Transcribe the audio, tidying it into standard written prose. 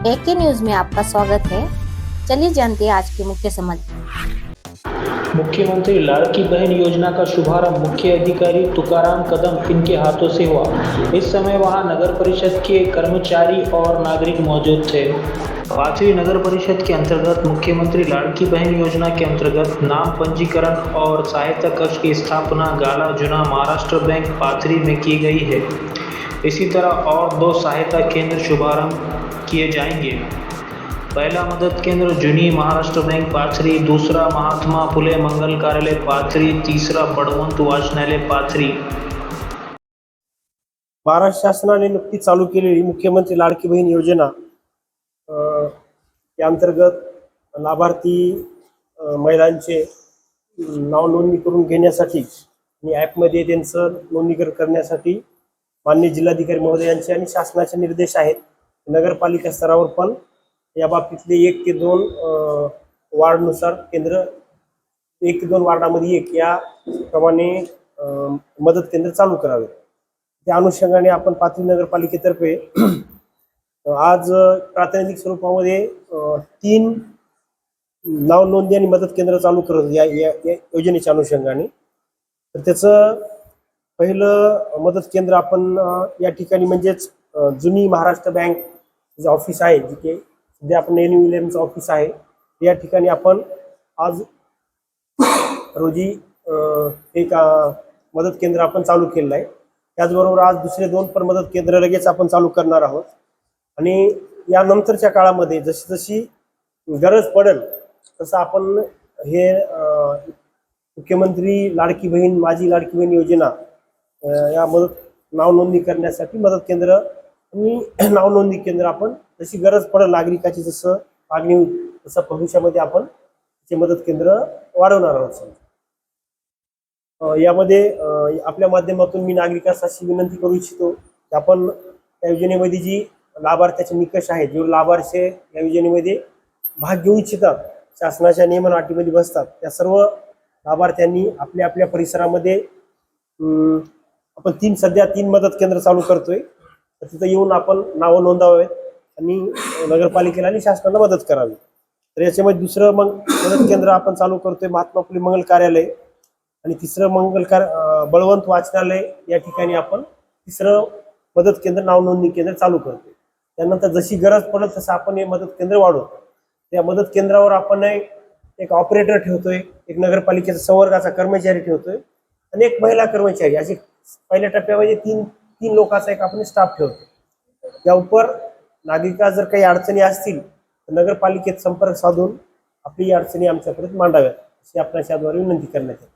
एके न्यूज में आपका स्वागत है। चलिए जानते हैं आज के मुख्य समाचार। मुख्यमंत्री लाड़की बहन योजना का शुभारंभ मुख्य अधिकारी तुकाराम कदम इनके हाथों से हुआ। इस समय वहां नगर परिषद के कर्मचारी और नागरिक मौजूद थे। पाथरी नगर परिषद के अंतर्गत मुख्यमंत्री लाड़की बहन योजना के अंतर्गत नाम पंजीकरण और सहायता कक्ष की स्थापना गाला जुना महाराष्ट्र बैंक पाथरी में की गई है। इसी तरह और 2 सहायता केंद्र शुभारंभ किए जाएंगे। पहला मदद केंद्र जुनी महाराष्ट्र बैंक पाथरी, दूसरा महात्मा फुले मंगल कार्यालय पाथरी, तीसरा बळवंत वाचनालय पाथरी। महाराष्ट्र शासनाने नुकतीच चालू केलेली मुख्यमंत्री लाडकी बहीण योजना या अंतर्गत लाभार्थी महिलांचे नाव नोंदणी करून घेण्यासाठी आणि ॲपमध्ये त्यांचं नोंदणीकरण करण्यासाठी माननीय जिल्हाधिकारी महोदयांचे आणि शासनाचे निर्देश आहेत। नगरपालिका स्तरावर पण या बाबतीतले 1 ते 2 वार्डनुसार केंद्र 1 ते 2 वार्डामध्ये 1 या प्रमाणे मदत केंद्र चालू करावे। त्या अनुषंगाने आपण पाथरी नगरपालिकेतर्फे आज प्रातिनिधिक स्वरूपामध्ये 3 नाव नोंदणी आणि मदत केंद्र चालू करत या योजनेच्या अनुषंगाने। तर त्याचं पहिलं मदत केंद्र आपण या ठिकाणी म्हणजेच जुनी महाराष्ट्र बँक जे ऑफिस आहे, जिथे सध्या आपण NULMचं ऑफिस आहे, या ठिकाणी आपण आज रोजी एक मदत केंद्र आपण चालू केलेलं आहे। त्याचबरोबर आज दुसरे 2 पण मदत केंद्र लगेच आपण चालू करणार आहोत आणि यानंतरच्या काळामध्ये जशी जशी गरज पडेल तसं आपण हे मुख्यमंत्री लाडकी बहीण माझी लाडकी बहीण योजना या मदत नाव नोंदणी करण्यासाठी मदत केंद्र आणि नाव नोंदणी केंद्र आपण जशी गरज पडेल नागरिकाची जसं मागणी होईल तसं भविष्यामध्ये आपण ते मदत केंद्र वाढवणार आहोत। यामध्ये आपल्या माध्यमातून मी नागरिकांस अशी विनंती करू इच्छितो की आपण या योजनेमध्ये जी लाभार्थ्याचे निकष आहेत, जो लाभार्थी या योजनेमध्ये भाग घेऊ इच्छितात, शासनाच्या नियमन अटीमध्ये बसतात, त्या सर्व लाभार्थ्यांनी आपल्या आपल्या परिसरामध्ये आपण सध्या 3 मदत केंद्र चालू करतोय, तर तिथं येऊन आपण नावं नोंदवावेत आणि नगरपालिकेला आणि शासनाला मदत करावी। तर याच्यामध्ये दुसरं मदत केंद्र आपण चालू करतोय महात्मा फुले मंगल कार्यालय आणि तिसरं बळवंत वाचनालय या ठिकाणी आपण तिसरं मदत केंद्र नाव नोंदणी केंद्र चालू करतोय। त्यानंतर जशी गरज पडेल तसं आपण हे मदत केंद्र वाढवतो। त्या मदत केंद्रावर आपण एक ऑपरेटर ठेवतोय, एक नगरपालिकेचा संवर्गाचा कर्मचारी ठेवतोय आणि एक महिला कर्मचारी, अशी पहिल्या टप्प्यामध्ये 3 लोकांचा एक आपण स्टाफ ठेवतो। या उपर नागरिकांना जर काही अडचणी असतील तर नगरपालिकेत संपर्क साधून आपली अडचणी आमच्यापर्यंत मांडाव्यात अशी आपल्या याद्वारे विनंती करण्यात येते।